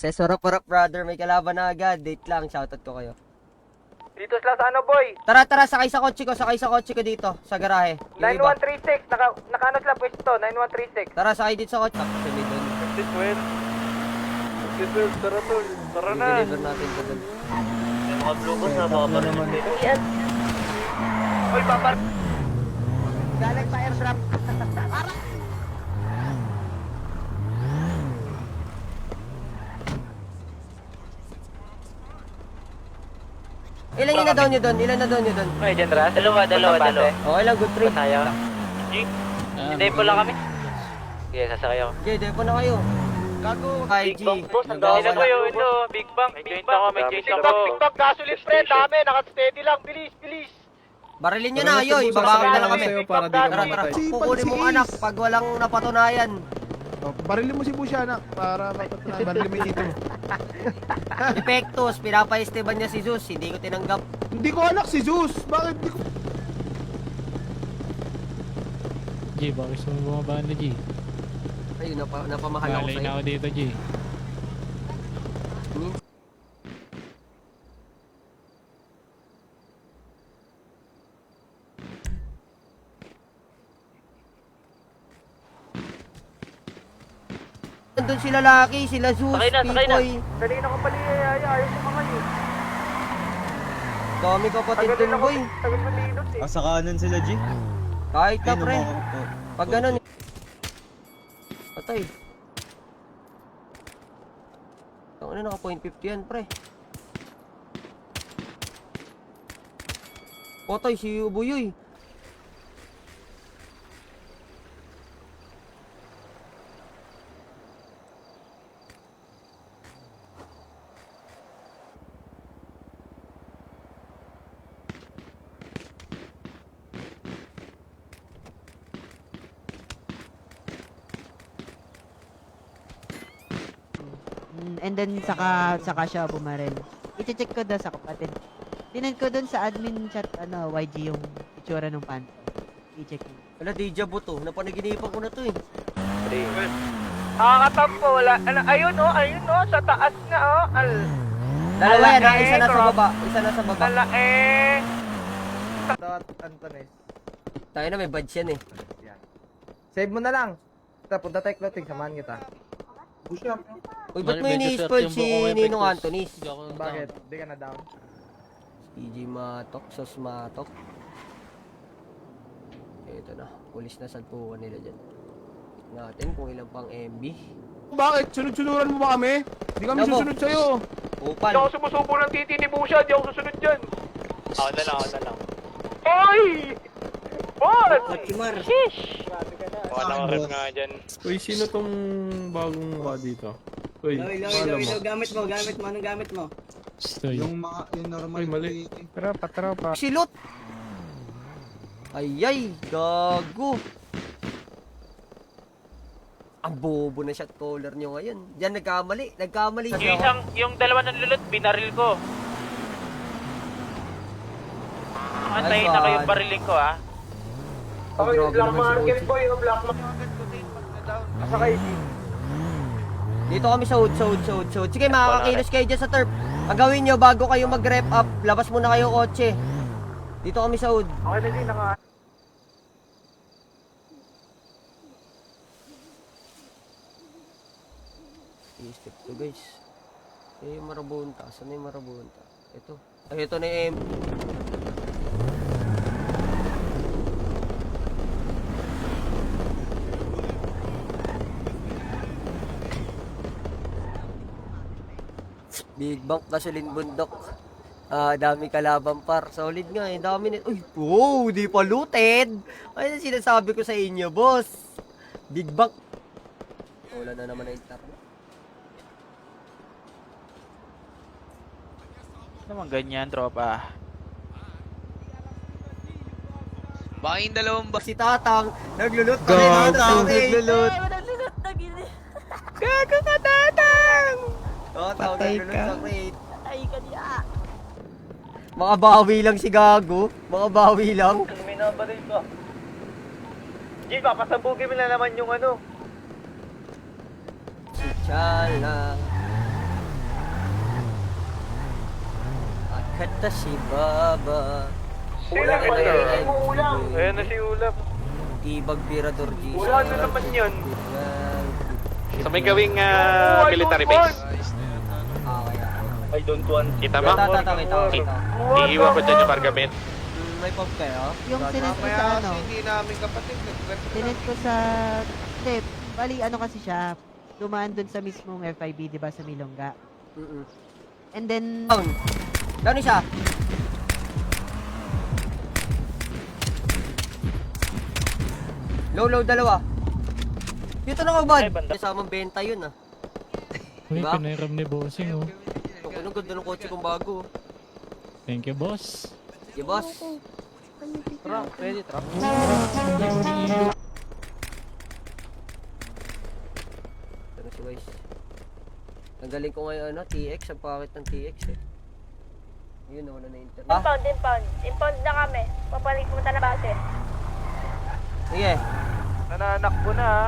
boses. Sarap brother, may kalaban na agad. Date lang, shoutout ko kayo. Dito sila sa ano, boy? Tara, sakay sa kotse ko dito, sa garahe. Yung iba. 9136, naka-ano sila pwesto, 9136. Tara, sakay dito sa kotse. Tapos may doon. Tara tol, tara na. I-deliver natin ko doon. May mga blue boss na baka naman. Uy, papar. Galing pa airdrop. Ilan yung na-down nyo doon? May general? Dalawa. Okay lang, good trip. Tayo. Hindi po lang kami. Sige, sasakay ako. Okay, depo na kayo. Gago. IG. Boss, ang dami na kayo. Ito, Big Bang. May joint ako. Big Bang, gasoline pre, dami. Naka-steady lang, bilis. Barilin nyo na kayo, ibabakit na lang kami. Para di ka Tara. mamatay. Kukunin mo anak pag walang napatunayan. Barilin mo si Busya, anak, para mapatunayan. Barilin mo yung dito mo. Epektos, pinapaesteban niya si Zeus, hindi ko tinanggap. Hindi ko anak si Zeus. Bakit di ko... G, bakit sa mga banda, G? Ayun, napamahal ako Balay sa'yo. na ako dito, G. Nandun sila Lucky, sila Zeus, Sakay na. Pipoy. Kanina ko pala ayaw ko mga yun. Dami kapatid dun, boy. Tagal malinot eh. Sa kanan sila, G. Kahit na, Ayun, pre. oh. Pag ganun. Patay. Ano naka .50 yan, pre. Patay si Ubuyoy. And then saka siya bumaril. I-check ko daw sa kapatid. Tinan ko doon sa admin chat YG yung itsura ng pan. I-check mo. Wala, deja vu to. Napanaginipan ko na to eh. Nakakatampo, wala. Ayun sa taas na Dalawa yan, Ala, isa na sa drop. baba. Isa na sa baba. Antones. Tayo na, may badge yan eh. Save mo na lang. Punta tayo clothing, samahan kita. Uy, ba't mo ini-spoil si Ninong Antonis? Bakit? Di ka na down? PG Matok, Sos Matok. Ito na, pulis na salpukan nila dyan. Natin kung ilang pang MB. Bakit? Sunod-sunuran mo ba kami? Hindi kami Damo. susunod sa'yo. Upal. Hindi ako sumusubo ng titi ni Busha, di ako susunod dyan. Ako na lang. Oy! Boss! Sheesh! Mukha na rep nga dyan. Uy, sino tong bagong mukha dito? Uy, alam mo. Gamit mo, anong gamit mo? Stoy. Yung normal. Uy, mali. Tropa. Silot! Ayay, gago. Ang bobo na shot caller nyo ngayon. Diyan nagkamali Yung dalawa ng lulot, binaril ko. Antayin na kayong bariling ko, ha? Oh, grabe naman si OG. yung black market. Asa kayo? Dito kami sa hood. Sige, makakakilos kayo dyan sa turf. Ang gawin nyo, bago kayo mag-rep up, labas muna kayo kotse. Dito kami sa hood. Okay na din, naka... I-step to guys. Yung marabunta. Saan na yung marabunta? Ito. Ay, ito na yung M. Big Bang Gasoline Bundok. Dami kalaban par. Solid nga eh. Dami nito. Uy, wow, di pa looted. Ay, sinasabi ko sa inyo, boss. Big Bang. Wala na naman na itar. Naman ganyan, tropa. Baka yung dalawang ba? Si Tatang, naglulot pa rin. Naglulot. Gago ka, Tatang! Tatang, naglulot sa crate. Ay, kanya. Makabawi lang si Gago. Makabawi lang. May nabaril ka. G, papasabugin mo na naman yung ano. Si Chala. Kata si Baba. Ayan na si Ulap. Ibag Pirador G. Wala na naman yun. Sa may gawing military base. I don't want. Kita mo? Kita. Iiwan ko dyan yung cargamit. May pop kayo? Yung sinet ko sa ano, Hindi namin kapatid. sinet ko sa... Hindi, bali ano kasi siya, dumaan dun sa mismong FIB, di ba, sa Milongga. And then, Down. Down isa. Low, dalawa. Dito na ka, bud. Kasamang benta yun, ah. Uy, Diba? pinairam ni Bossing, oh. Ang ganda ng kotse kong bago. Thank you, boss. Yeah, boss. Truck, ready truck. Pero si Wise. Ang galing ko ngayon, TX. Ang pakit ng TX, eh. Yun, wala na internet. Impound. Impound na kami. Papalit mo na base. Sige. Nananakbo na ha.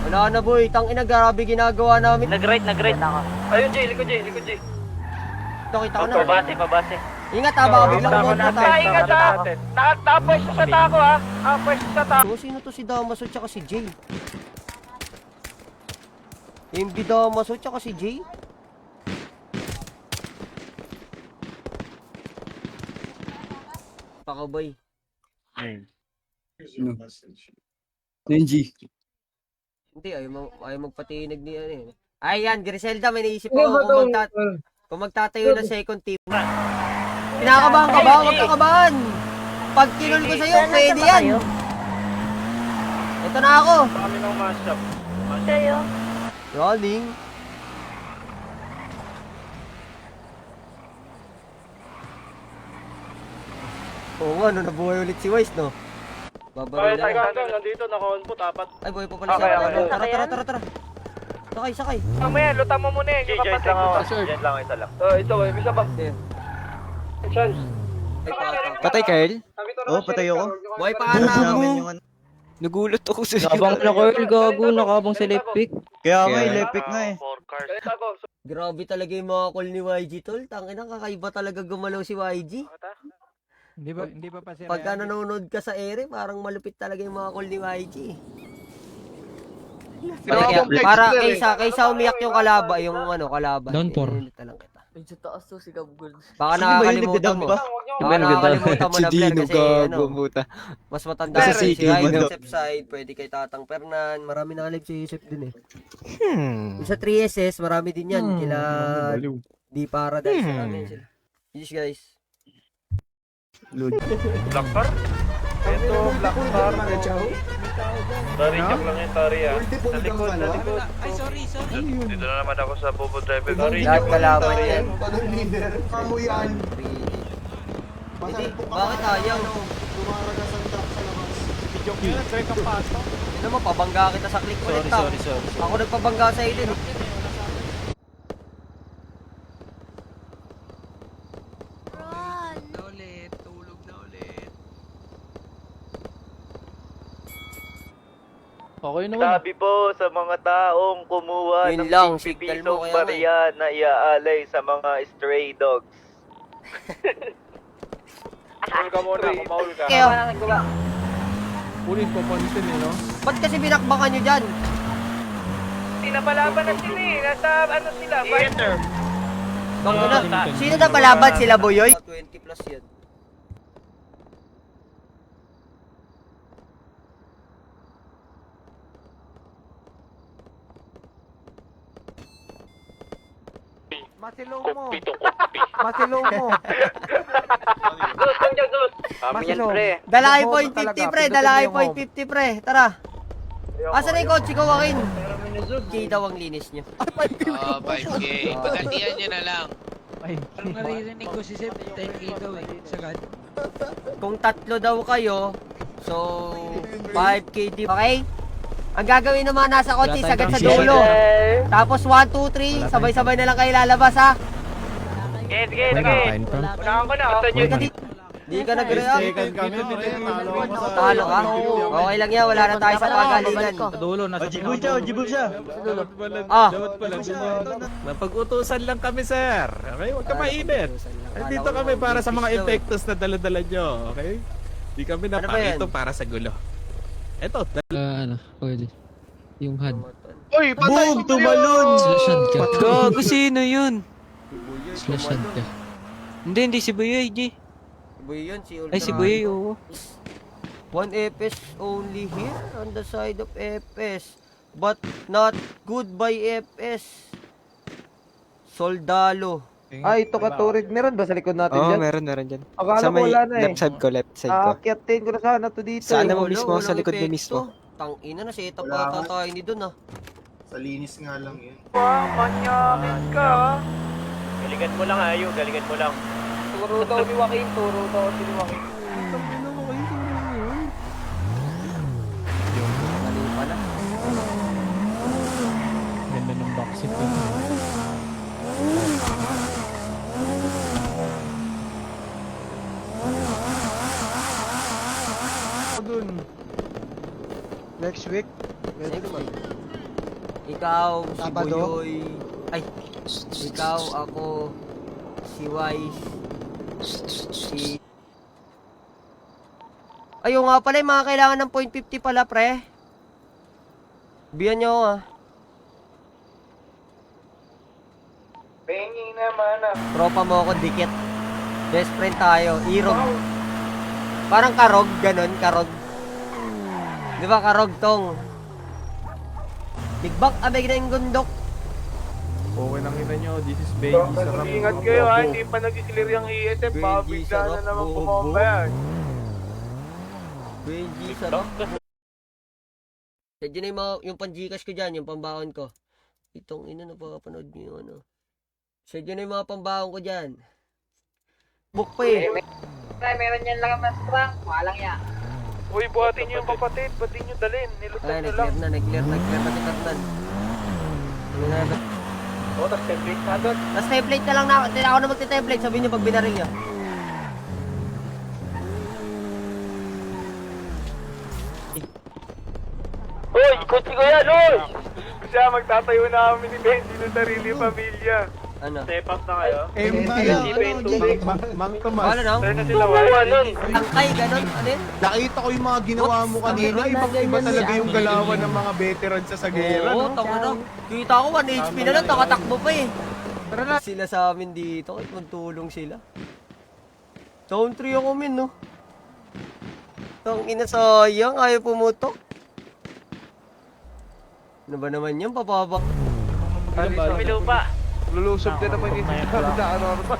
Wala na, boy. Tangina, grabe ginagawa namin. Nag-right ako. Ayun, Jay, likod Jay. Ito, kita ko na. Pabase. Ingat, ha. Baka biglang umot ha. Ingat ha. Nakapwesto sa tako ha. Nakapwesto sa tako. So, sino to si Damaso tsaka si Jay? MB Damaso tsaka si Jay? Pakaboy. Nenji. Hindi, ayaw magpatinig ni ano eh. Ayan, Griselda, may naisip ako kung magtatayo ng second team. Kinakabahan ka ba? Huwag ka kabahan. Pag kinul ko sa'yo, pwede yan. Ito na ako. Kami ng mashup. Sa'yo. Rolling. Oo nga, nabuhay ulit si Wise, no? Babaril na lang. Nandito, naka-on-put, apat. Ay, buhay pa pala siya. Tara. Sakay. Mamaya, luta mo muna eh. Yung kapatid ko. Diyan lang, isa lang. Ito, isa ba? Chance. Ay, patay. Patay, Kyle? Oo, patay ako. Buhay pa ata ako. Nagulat ako sa Nabang na Kyle, gago, nakabang sa left pick. Kaya nga, electric nga eh. Grabe talaga yung mga call ni YG, tol. Tangina, kakaiba talaga gumalaw si YG. Hindi pa pa Pagka nanonood ka sa ere, parang malupit talaga yung mga call ni YG. Para kaysa umiyak yung kalaban. Down four. Lang kita. Medyo taas to si Gabgul. Baka nakakalimutan mo. Baka nakakalimutan mo na Blair kasi mas matanda Kasi si si Hyde Dino. Joseph Side, pwede kay Tatang Fernan, marami nakalive si Yusef din eh. Yung sa 3SS, marami din yan. Kila Di Paradise, marami yan sila. Yes guys. Black car? Ito, black car. Tari, joke lang yun, Tari ah. Sa likod. Ay, sorry. Dito na naman ako sa Bobo Driver. Tari, Lahat joke lang kalaban Tari. yan. Hindi, bakit ayaw? Ano mo, pabangga kita sa click ulit. Sorry. Ako nagpabangga sa din. Okay naman. Sabi po sa mga taong kumuha Yun ng lang, 50 signal mo pisong kaya barya na iaalay sa mga stray dogs. Maul ka muna, kumaul ka. Kaya, Ulit papansin eh, no? ba't kasi binakbakan nyo dyan? Pinapalaban na sila eh. Nasa ano sila, fighter. Sino na palaban sila, Boyoy? 20 plus yan. Masilong mo. Kami yan, pre. Dalaki Bobo point talaga, 50 pre, pindutin dalaki mo yung point home. 50 pre. Tara. Asa na yung kotse ko, Joaquin? Key daw ang linis nyo. 5K. Pagkatian nyo na lang. Parang naririnig ko si Seb, 10k daw eh, sagad. Kung tatlo daw kayo, so 5k di okay? Ang gagawin naman nasa kotse, sagad sa dulo. Tapos 1, 2, 3, sabay-sabay na lang kayo lalabas ha. Sige. Unahan ko na. Halika dito. Di ka nag-react. Second kami, pre. Talo ako sa... Talo ka? Okay lang yan, wala na tayo sa pagalingan. Dulo, nasa Jibul siya. Ah. Dapat pala. Napag-utusan lang kami, sir. Okay? Huwag ka mainit. Dito kami para sa mga epektos na dala-dala nyo. Okay? Di kami Ano ba yan? napakito para sa gulo. Eto, ano, pwede. Yung HUD. Uy, patay! Boom! Tumalon! Slashad ka. Gago, sino yun? Slashad ka. Hindi si Buyoy, G. Boy yun, si Ultra. Ay, si Buyoy, oo. 1 FS only here on the side of FS. But not good by FS. Soldalo. Ay, ito katurig. Meron ba sa likod natin dyan? meron dyan. Akala ko wala na eh. Left side ko. Aakyatin ko na sana to dito. Saan eh. naman mismo? Walang Sa likod mo epekto. mismo. Tangina na, set up ata tayo ni dun ah. Sa linis nga lang yun. Manyakin ka, ha? Galingan mo lang, ayo. Galingan mo lang. Turo daw ni Joaquin. Turo daw si Joaquin. Mali pala. Ganda ng backseat ko. Next week? Ikaw, si Sabado? Buyoy. Ay, ikaw, ako, si Wise, si... Ayun nga pala, yung mga kailangan ng .50 pala, pre. Biyan nyo ah. Pengi naman, ah. Tropa mo ako, dikit. Best friend tayo, irog. Parang karog, ganun, karog. Di ba karog tong? Bigbak, abay na yung gundok. okay lang kita nyo. This is baby. Sarap. Ingat kayo, ha? Hindi pa nag-clear yung ESF. Baka Benji, bigla na sarap, naman bobo. bumomba yan. Benji, sarap. Sadya na yung, yung pan-Gcash ko dyan, yung pambaon ko. Itong ina, napapanood nyo yung ano. Sadya na yung mga pambaon ko dyan. Book pa eh. Meron yan lang mas trunk. Walang yan. Uy, buhatin nyo yung kapatid. Ba't di nyo dalhin? Nilutan Ay, nyo lang. nag-clear na si Carnan. Ano na ba? O, tapos template na doon. Tapos template na lang na, hindi na ako na magte-template, sabihin nyo pag binaril nyo. Uy, kutsi ko yan, uy! Siya, magtatayo na kami ni Benji ng sarili pamilya. Ano? Step up na kayo. Mang Tomas. Wala na? Turn na sila, wala. Tangkay, ganon, ano yun? Nakita ko yung mga ginawa mo kanina. Ibang-iba talaga yung galawan ng mga veteran sa Sagera. Oo, No? tama na. Kita ko 1 HP na lang, nakatakbo pa eh. Sila sa amin dito, kahit magtulong sila. Zone 3 ako min, no? Tang ina, sayang, ayaw pumutok. Ano ba naman yan, papabak? Pamilaw pa. Lulusob din naman yung sa normal.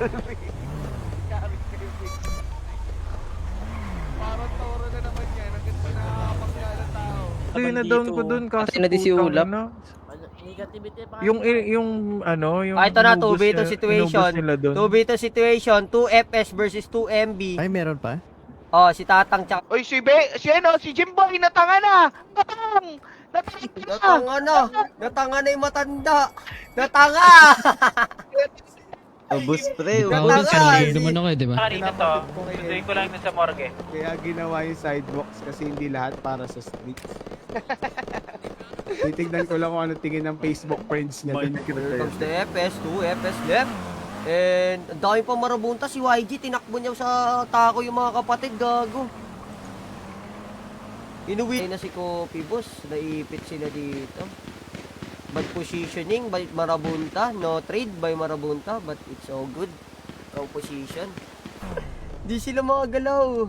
Parang toro na naman yan. Ang ganda na pagkala tao. Na-down ko dun kasi na di si Ulap. Yung ano, yung Ah, ito na, inubos 2v2 niya- situation. inubos nila dun. 2v2 situation, 2FS versus 2MB. Ay, meron pa? Oh, si Tatang tsaka... Uy, si Jimboy, natanga na! Natang! Natanga na! Natanga na yung matanda! Natanga! Ubus pre, Natanga! Naman ako eh, di ba? Kanina to, tuloy ko lang sa morgue. Kaya ginawa yung sidewalks kasi hindi lahat para sa streets. Titignan ko lang kung ano tingin ng Facebook friends niya. Here comes the FS, 2FS left. And ang dami pa marabunta, si YG, tinakbo niya sa tako yung mga kapatid, gago. Inuwi na si Kopi Boss, naipit sila dito. Bad positioning by Marabunta, no trade by Marabunta, but it's all good. Wrong position. Di sila makagalaw.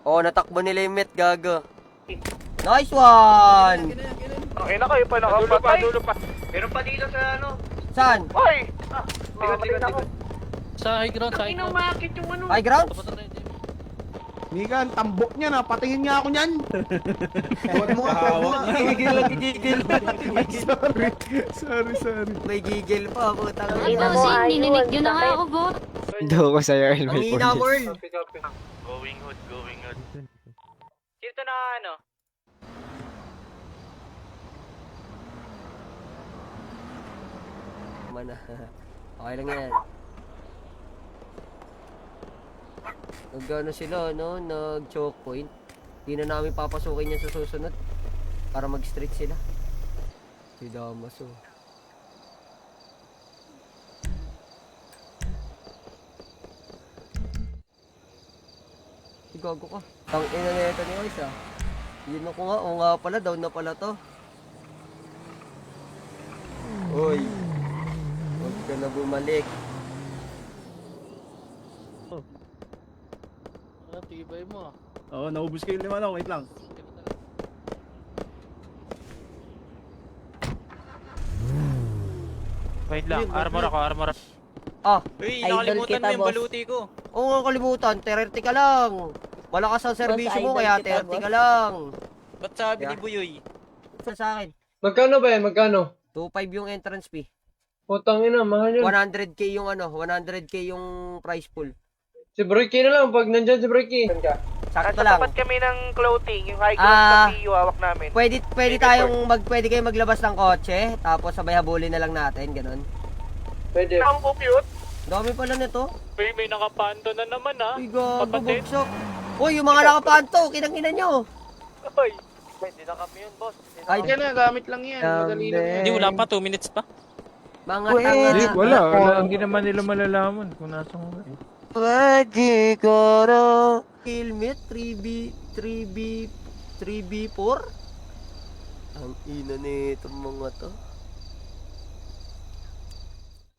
Oh, natakbo nila yung met, gago. Nice one! Okay na kayo pa nakapatay. Meron pa dito sa ano. Saan? Uy! Tikot ako. Sa high ground, sa high ground. Inumakit yung ano. High ground? Mika, ang tambok niya na. Patingin nga ako niyan. Huwag mo Sorry. May gigil pa, putang Ina mo, nininig nyo na nga ako, boss. Do ko sa'yo, Ang Elmay hina, Police. Merl. Going hood, going hood. Dito na ano? Mana. Okay lang yan. Nag-ano sila, no? Nag-choke point. Hindi na namin papasukin yan sa susunod. Para mag-streak sila. Si Damaso. Gago ka. Tang ina na ito ni Ois ah. Yun ako nga, o nga pala, down na pala to. Uy. Huwag ka na bumalik. Tibay mo. Oo, naubos ko yung 5 na. Wait lang. Wait lang, armor ako. Ah, Uy, Idol nakalimutan kita, mo yung boss. baluti ko. oo nga kalimutan, 30 ka lang. Malakas ang serbisyo mo, idol kaya kita, 30 boss. ka lang. Ba't sabi Yeah. ni Buyoy? Sa akin, Magkano ba yan? Magkano? 2.5 yung entrance fee. Putang ina, mahal yun. 100k yung ano, 100k yung prize pool. Si Bricky na lang pag nandyan si Bricky. Sakto lang. kami ng clothing, yung high Ah. yung hawak namin. Pwede pwede kayong maglabas ng kotse, tapos sabay habulin na lang natin, ganun. Pwede. Ang cute. Dami pala nito. Uy, may nakapanto na naman ah. Uy, gago, Kapatid. bugso. Uy, yung mga nakapanto, kinang-ina nyo. Uy. Hindi na kami yun, boss. Ay, Yan na, gamit lang yan. Madali lang yan. Hindi, wala pa. 2 minutes pa. mga tanga. Wala. Hindi naman nila malalaman kung nasa mga eh. Pwede ko na. Helmet, 3B4? Ang ina nito mga to.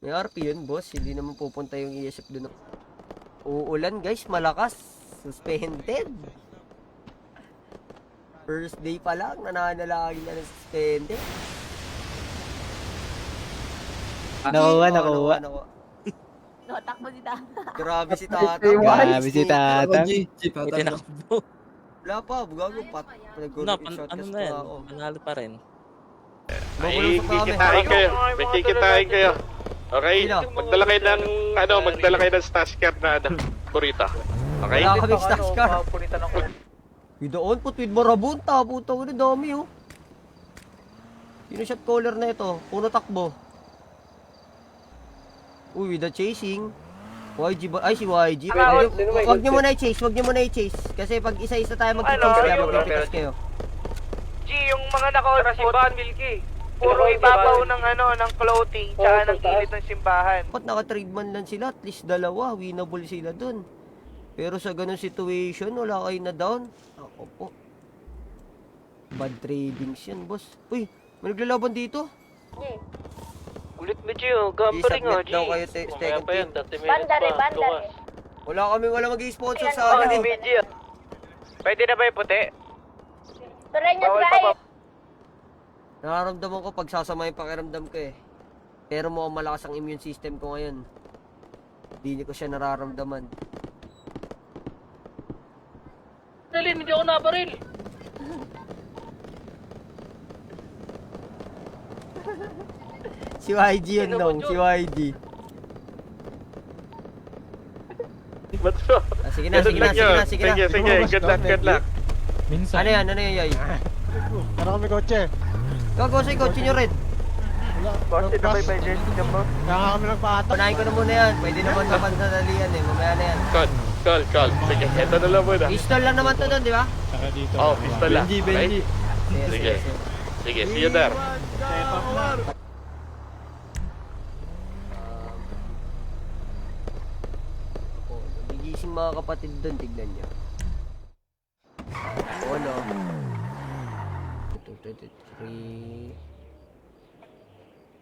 May RP yun, boss. Hindi naman pupunta yung ESF doon. Uulan, guys. Malakas. Suspended. First day pa lang, nananalangin na ng suspended. Nakuha. No, takbo si Tata. Grabe si Tata. Grabe si Tata. Wala pa, gago pat. Ano na yan? Manalo pa rin. May May kikitain kayo. Okay? Magdala kayo ng, magdala kayo ng stash card na, kurita. Okay? Wala kaming stash car. Doon, put with marabunta. Puta ko na dami oh. Sino shot caller na ito? Puno takbo. Uy, with the chasing. YG ba? Ay, si YG. Wag nyo muna i-chase. Kasi pag isa-isa tayo mag-chase kaya magpipitas kayo. G, yung mga naka-simbahan, Milky. Puro ibabaw ng ng clothing, tsaka ng gilid ng simbahan. Dapat naka-trade man lang sila. At least dalawa. Winnable sila dun. Pero sa ganun situation, wala kayo na down. Ako po. Bad tradings yan, boss. Uy, may naglalaban dito. Ulit mo, G, gamparing I-submit daw kayo second team. Bandare. Wala mag-i-sponsor sa akin eh. Pwede na ba yung puti? Turenyos, guys. Nararamdaman ko pag sasama yung pakiramdam ko eh. Pero mukhang malakas ang immune system ko ngayon. Hindi ko siya nararamdaman. Dalin, hindi ako nabaril. Si YG yun dong, si YG. Ba't so? Sige na. Sige, good luck. Ano yan, Yoy? Ano kami kotse? Gago sa kotse nyo red. Boss, ito ba yung jersey ka mo? Kaya kami nagpaatak. Panahin ko na muna yan. Pwede naman mapansadalian eh. Mamaya na yan. Call. Sige, ito na lang muna. Pistol lang naman to doon, di ba? Oh, pistol lang. Benji. Sige. Sige, see you there. Gigising mga kapatid doon, tignan nyo. Ano? 23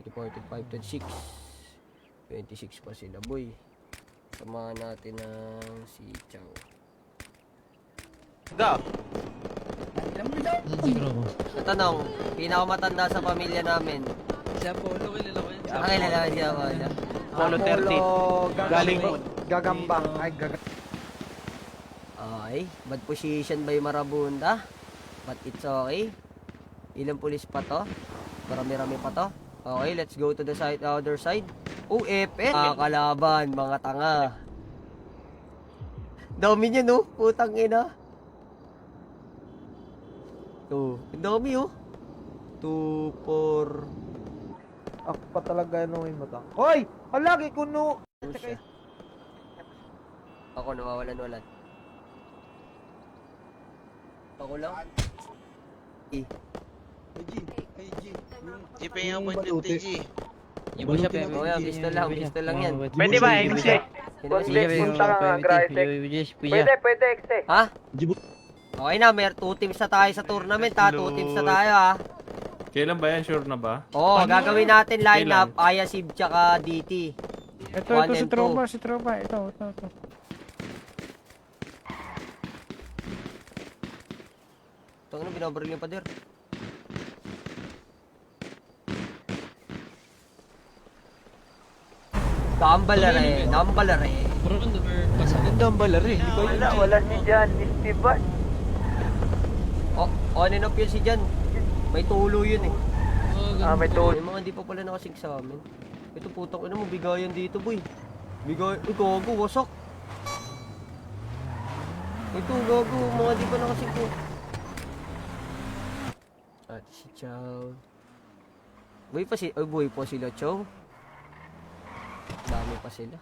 45 26 26 pa sila, boy. Samahan natin ng si Chang. Natanong, pinakamatanda sa pamilya namin. Siya Polo, kilala ko yan. Ay, lalaman siya ako. Polo 30. Galing Gagamba. Ay, Okay. Bad position by Marabunda. But it's okay. Ilang pulis pa to? Marami-rami pa to. Okay, let's go to the side, other side. Oh, FF. Kalaban, mga tanga. Dami niya, no? Putang ina. Oh, ang dami, oh. 2, 4. Ako pa talaga nung yung mata. Hoy! Palagi kuno! Ako nawawalan-walan. Ako lang. Di pa yung point ng TG. Oh, yan, pistol lang yan. Pwede ba, Exe? Punta ka nga, Pwede, Exe. Ha? Okay na, may 2 teams na tayo sa tournament ha. 2 teams na tayo ha. Kailan ba yan? Sure na ba? Oo, gagawin natin lineup. Ayasib tsaka DT. Ito, 1 and 2. si Tropa. Ito. Ito ano, binabaril yung pader. Dambalare. Wala si Jan, Esteban. Oh, on and off yun si Jan. May tulo yun eh. May toad. May mga hindi pa pala nakasig sa amin. Ito putang ina mo, bigayan dito boy. Bigay, gago, wasak. Ito, gago, mga di pa nakasig ko. At si Chow. Buhay pa sila, Chow. Dami pa sila.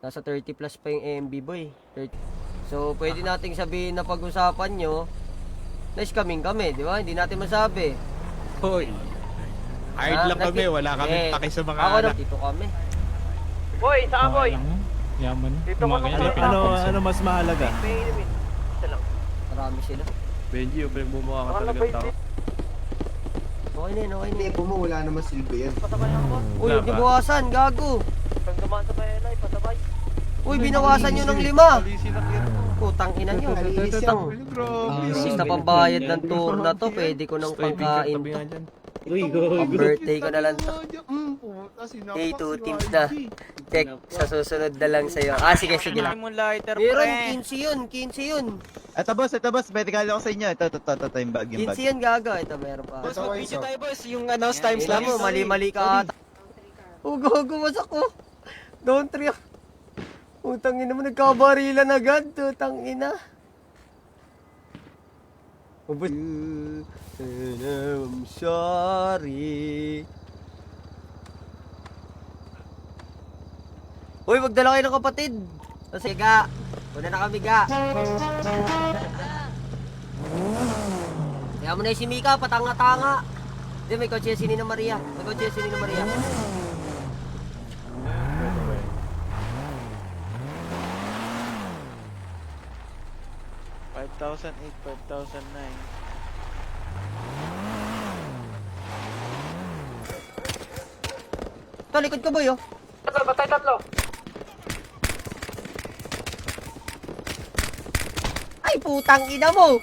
Nasa 30 plus pa yung MB boy. 30. So, pwede nating sabihin na pag-usapan nyo, nice kaming kami, di ba? Hindi natin masabi. Hoy. Hard lang kami, wala kami paki sa mga ako anak. dito kami. Boy, saan boy? Yaman. Dito ko Ano mas mahalaga? Isa lang. Marami sila. Benji, yung pinagmumukha ka talagang tao. Okay na yun, okay na yun. wala naman silbi yan. Patabay ako boss. Uy, di bawasan, gago. Pag dumaan sa bayan, patabay. Uy, binawasan nyo ng 5. Putang ina nyo. Isis na pambayad ng tour na to, pwede ko nang pangkain to. Ang birthday ko na lang to. Hey, 2 teams na. Check, sa susunod na lang sa'yo. Sige lang. Meron, 15 yun. Ito boss, medical ako sa inyo. Ito, yung bag, 15 yun, gaga. Ito, meron pa. Boss, mag-video tayo boss, yung announce time Alam mo, mali-mali ka ata. Gago, wasak ko. Don't trip. Utang ina mo, nagkabarilan agad. Utang ina. I'm sorry. Uy, magdala kayo ng kapatid. Kasi ga. Una na kami ga. Kaya mo na si Mika, patanga-tanga. Hindi, may kotse si Nina Maria. 5,008, 5,009. Ito, likod ko boy, oh. Batay tatlo. Ay, putang ina mo!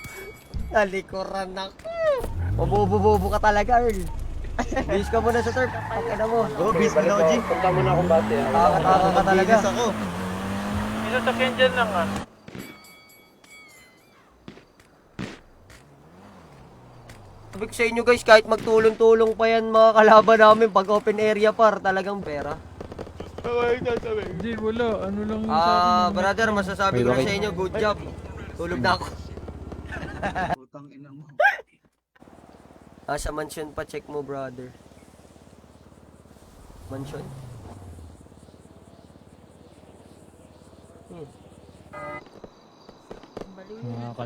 Nalikuran ako. Mabubububo ka talaga, Earl. Bis ka muna sa turf. Pakina mo. bis mo na ako, G. Punta mo na akong bate. Taka ka talaga. ako. Isa sa dyan lang ah. Sabi ko sa inyo guys, kahit magtulong-tulong pa yan mga kalaban namin pag open area par, talagang pera. Hindi, wala. Ano lang yung sa akin. Brother, masasabi ko na sa inyo, good job. Tulog na ako. Putang ina mo. Sa mansion pa, check mo brother. Mansion.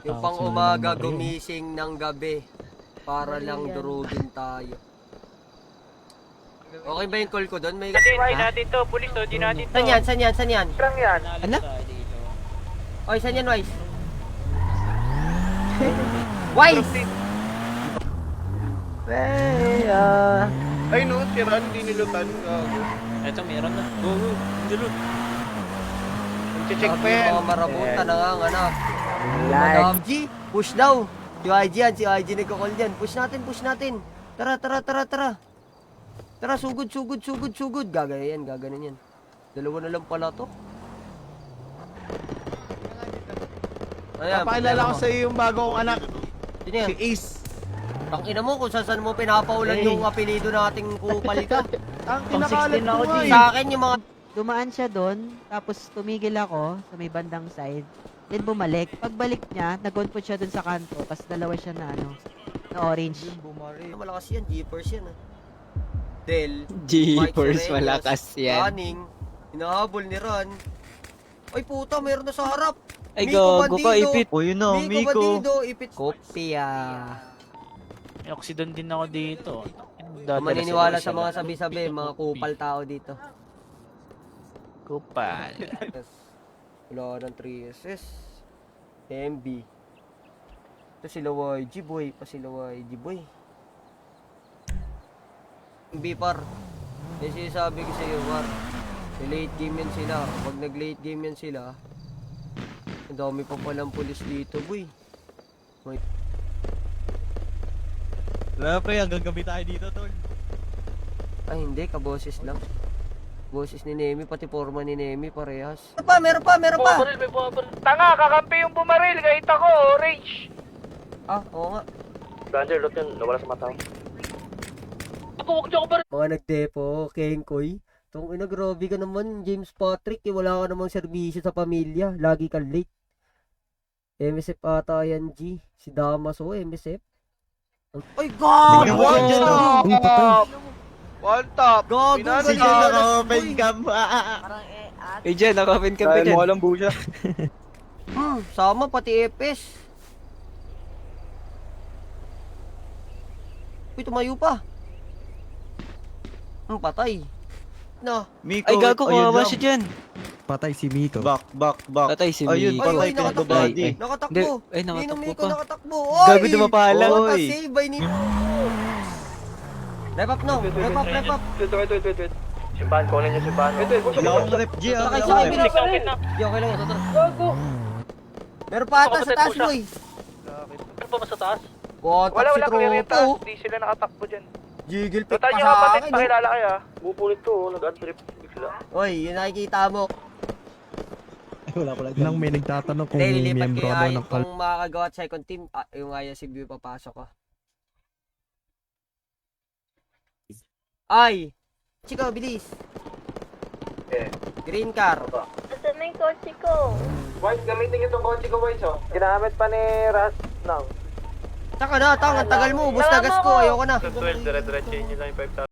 Yung pang umaga gumising ng gabi para lang durugin tayo. Okay ba yung call ko doon? May... Di natin to, pulis to, di natin to. Saan yan? Lang yan. Ano? Oy, saan yan, Wise? Wise! Ay no, tiran, hindi nilutan. Eto, meron na. Go. Dilut. Check pa yan. Mga marabuta, nanganganak. Madam G, push daw. Si YG yan, si YG nagkakall dyan. Push natin. Tara. Tara, sugod. Gagayan, gaganin yan. Dalawa na lang pala to. Ayan, Papakilala ko sa iyo yung bago kong anak, Sino yan? si Ace. Tangina mo kung saan mo pinapaulan yung apelido nating kupal ka. Ang kinakalat ko nga Sa akin yung mga... Dumaan siya doon, tapos tumigil ako sa may bandang side. Then bumalik. Pagbalik niya, nag-on-put siya doon sa kanto, tapos dalawa siya na ano, na orange. Malakas yan, Jeepers yan ah. Del, Jeepers, Mike malakas yan. Running, hinahabol ni Ron. Ay puta, meron na sa harap. Ay, Miko gago ka, Bandido. ipit. O yun na, Miko Miko. Bandido, ipit. Kopya. May oxidon din ako dito. Maniniwala sa mga sabi-sabi, mga kupal tao dito. Kupal. Wala ng 3SS. MB. Ito sila YG boy, pa sila YG boy. MB par. Kasi sabi ko sa iyo, par. Late game yan sila. Pag nag-late game yan sila, ang dami pa palang pulis dito, boy. Wala pre, hanggang gabi tayo dito, tol. Ay, hindi. Kaboses lang. Boses ni Nemi, pati forma ni Nemi, parehas. Meron pa! Tanga, kakampi yung bumaril. Kahit ako, orange. Ah, oo nga. Ranger, lot yun. Nawala sa mata. Mga nagdepo, Kenkoy. Tong ina, grabe ka naman, James Patrick. Eh, wala ka namang serbisyo sa pamilya. Lagi ka late. MSF ata yan, G. Si Damaso, MSF. Ay, God! One top. Gago, Sige, naka-open cam. Eh, dyan, naka-open ka pa dyan. Walang busa. Sama, pati Epes. Uy, tumayo pa. Patay. No. Miko, Ay, gago, ayun kawawa lang. siya dyan. Patay si Miko. Back. Patay si Ayun, Miko. patay Ay, ka nakatakbo. body. Nakatakbo. Ay, nakatakbo Ninong Miko, pa. nakatakbo. Oy! Gago, dumapalang. Oy. Save by Nino. Rep up, no. Rep up. Wait. Simbahan, kunin niyo simbahan. Wala akong rep, G. Sakay, Wala sakay, akong bilis. rep. Di, okay lang yan. Gago. Meron pa ata sa taas, boy. Ano pa sa taas? Wala, Wala, si clear yung Tropa, taas. oh. Di sila nakatakbo dyan. Jiggle pick Total pa nyo sa kapatid, akin, oh. pakilala kayo ha. Bubulit to, nag-adrip sila. Oy, yun nakikita mo. Nang may nagtatanong kung Hindi, lilipat miyembro kayo ka daw ayon ng call. kung makakagawa at second team, yung ISCB papasok ko. Ay! Chiko, bilis! Green car. Saan na yung kotse ko? White, gamitin niyo itong kotse ko, White, oh. Ginamit pa ni Ras lang. Taka na, ang tagal mo, ubos na gas ko, ayoko na. 12, dire-diretso yun lang yung 5,000.